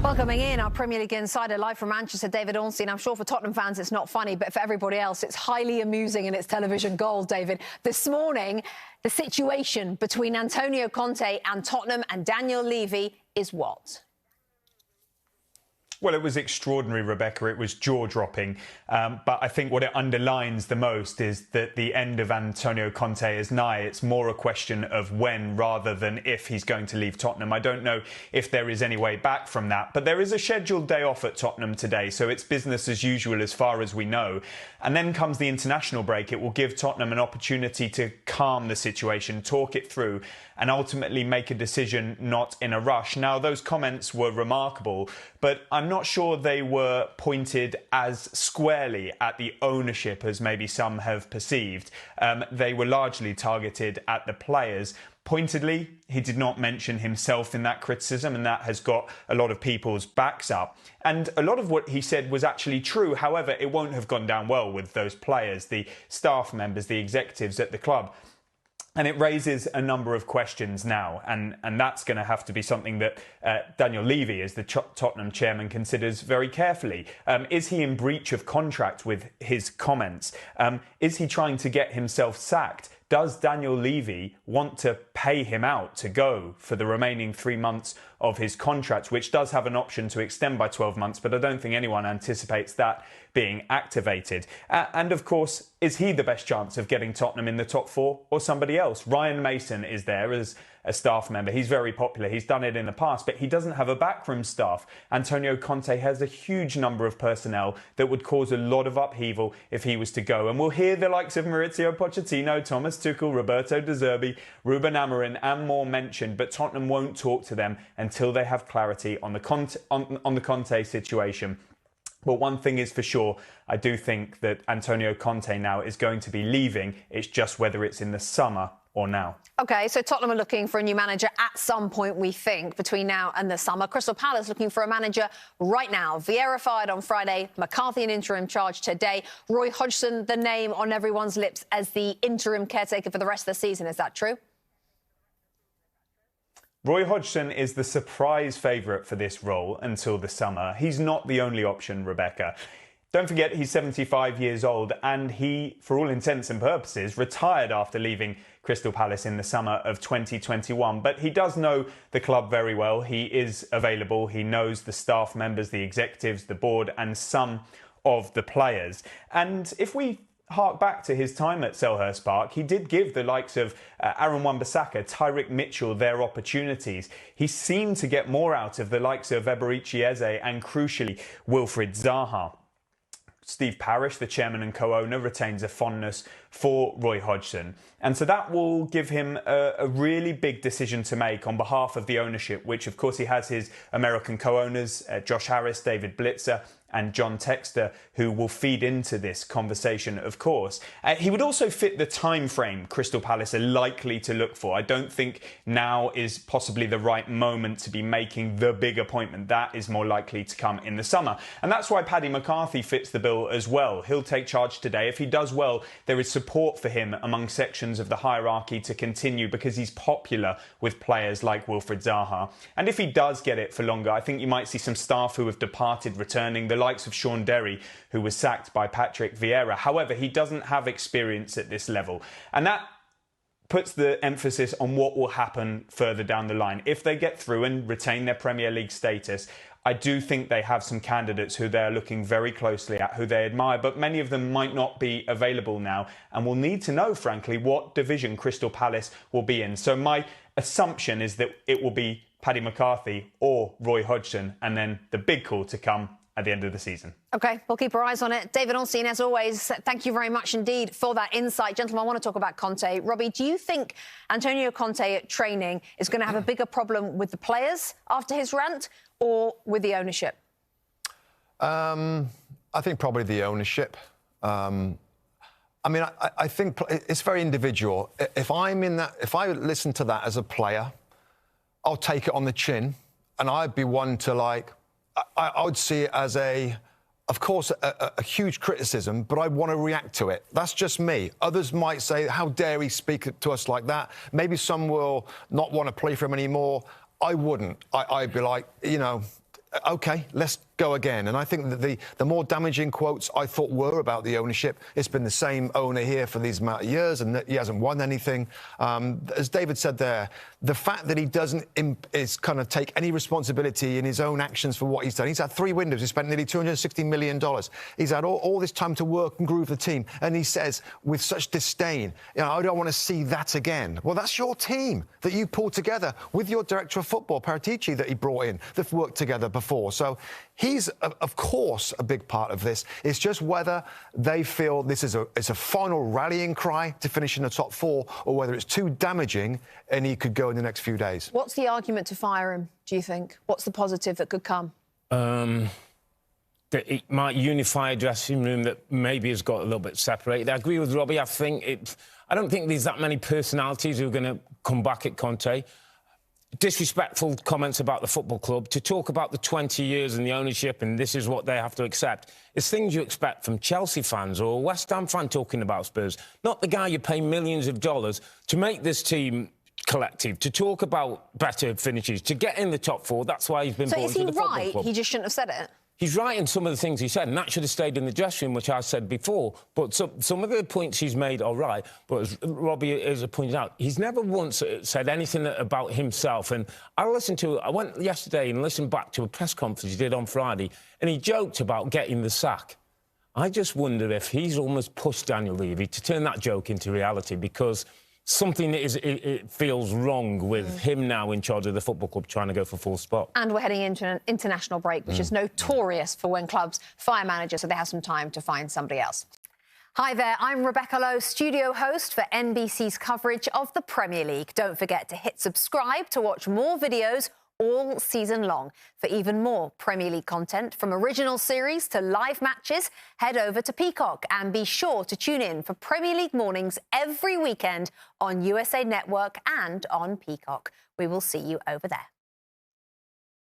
Welcoming in our Premier League insider live from Manchester, David Ornstein. I'm sure for Tottenham fans it's not funny, but for everybody else it's highly amusing and it's television gold, David. This morning, the situation between Antonio Conte and Tottenham and Daniel Levy is what? Well, it was extraordinary, Rebecca. It was jaw-dropping. But I think what it underlines the most is that the end of Antonio Conte is nigh. It's more a question of when rather than if he's going to leave Tottenham. I don't know if there is any way back from that. But there is a scheduled day off at Tottenham today, so it's business as usual as far as we know. And then comes the international break. It will give Tottenham an opportunity to calm the situation, talk it through, and ultimately make a decision not in a rush. Now, those comments were remarkable, but I'm not sure they were pointed as squarely at the ownership as maybe some have perceived. They were largely targeted at the players. Pointedly, he did not mention himself in that criticism, and that has got a lot of people's backs up. And a lot of what he said was actually true. However, it won't have gone down well with those players, the staff members, the executives at the club. And it raises a number of questions now, and that's going to have to be something that Daniel Levy, as the Tottenham chairman, considers very carefully. Is he in breach of contract with his comments? Is he trying to get himself sacked? Does Daniel Levy want to pay him out to go for the remaining 3 months of his contract, which does have an option to extend by 12 months, but I don't think anyone anticipates that being activated. And of course, is he the best chance of getting Tottenham in the top four or somebody else? Ryan Mason is there as a staff member. He's very popular. He's done it in the past, but he doesn't have a backroom staff. Antonio Conte has a huge number of personnel that would cause a lot of upheaval if he was to go. And we'll hear the likes of Maurizio Pochettino, Thomas Tuchel, Roberto De Zerbi, Ruben Amorim and more mentioned, but Tottenham won't talk to them until they have clarity on the Conte situation. But one thing is for sure, I do think that Antonio Conte now is going to be leaving. It's just whether it's in the summer or now. OK, so Tottenham are looking for a new manager at some point, we think, between now and the summer. Crystal Palace looking for a manager right now. Vieira fired on Friday, McCarthy in interim charge today. Roy Hodgson, the name on everyone's lips as the interim caretaker for the rest of the season. Is that true? Roy Hodgson is the surprise favourite for this role until the summer. He's not the only option, Rebecca. Don't forget, he's 75 years old and he, for all intents and purposes, retired after leaving Crystal Palace in the summer of 2021. But he does know the club very well. He is available. He knows the staff members, the executives, the board and some of the players. And if we hark back to his time at Selhurst Park, he did give the likes of Aaron Wan-Bissaka, Tyrick Mitchell their opportunities. He seemed to get more out of the likes of Eberechi Eze and, crucially, Wilfried Zaha. Steve Parish, the chairman and co-owner, retains a fondness for Roy Hodgson. And so that will give him a really big decision to make on behalf of the ownership, which, of course, he has his American co-owners, Josh Harris, David Blitzer and John Textor, who will feed into this conversation, of course. He would also fit the time frame Crystal Palace are likely to look for. I don't think now is possibly the right moment to be making the big appointment. That is more likely to come in the summer. And that's why Paddy McCarthy fits the bill as well. He'll take charge today. If he does well, there is support for him among sections of the hierarchy to continue because he's popular with players like Wilfried Zaha. And if he does get it for longer, I think you might see some staff who have departed returning, the likes of Sean Derry, who was sacked by Patrick Vieira. However, he doesn't have experience at this level. And that puts the emphasis on what will happen further down the line. If they get through and retain their Premier League status, I do think they have some candidates who they're looking very closely at, who they admire, but many of them might not be available now and will need to know, frankly, what division Crystal Palace will be in. So my assumption is that it will be Paddy McCarthy or Roy Hodgson, and then the big call to come at the end of the season. OK, we'll keep our eyes on it. David Ornstein, as always, thank you very much indeed for that insight. Gentlemen, I want to talk about Conte. Robbie, do you think Antonio Conte at training is going to have a bigger problem with the players after his rant or with the ownership? I think probably the ownership. I mean, I think it's very individual. If I'm in that, if I listen to that as a player, I'll take it on the chin and I'd be one to, like, I would see it as of course, a huge criticism, but I want to react to it. That's just me. Others might say, how dare he speak to us like that? Maybe some will not want to play for him anymore. I wouldn't. I'd be like, you know, OK, let's go again. And I think that the more damaging quotes I thought were about the ownership. It's been the same owner here for these amount of years, and he hasn't won anything. As David said there, the fact that he doesn't kind of take any responsibility in his own actions for what he's done. He's had 3 windows. He spent nearly $260 million. He's had all this time to work and groove the team. And he says, with such disdain, I don't want to see that again. Well, that's your team that you pulled together with your director of football, Paratici, that he brought in, that worked together before. So he's, of course, a big part of this. It's just whether they feel this is a final rallying cry to finish in the top 4, or whether it's too damaging and he could go in the next few days. What's the argument to fire him, do you think? What's the positive that could come? That it might unify a dressing room that maybe has got a little bit separated. I agree with Robbie. I don't think there's that many personalities who are going to come back at Conte. Disrespectful comments about the football club, to talk about the 20 years and the ownership and this is what they have to accept. It's things you expect from Chelsea fans or a West Ham fan talking about Spurs, not the guy you pay millions of dollars to make this team collective, to talk about better finishes, to get in the top 4. That's why he's been brought into the football club. So is he right? He just shouldn't have said it? He's right in some of the things he said, and that should have stayed in the dressing room, which I said before. But some of the points he's made are right. But as Robbie has pointed out, he's never once said anything about himself. And I went yesterday and listened back to a press conference he did on Friday, and he joked about getting the sack. I just wonder if he's almost pushed Daniel Levy to turn that joke into reality, because something it feels wrong with him now in charge of the football club trying to go for 4th spot. And we're heading into an international break, which is notorious for when clubs fire managers, so they have some time to find somebody else. Hi there, I'm Rebecca Lowe, studio host for NBC's coverage of the Premier League. Don't forget to hit subscribe to watch more videos all season long. For even more Premier League content, from original series to live matches, head over to Peacock and be sure to tune in for Premier League mornings every weekend on USA Network and on Peacock. We will see you over there.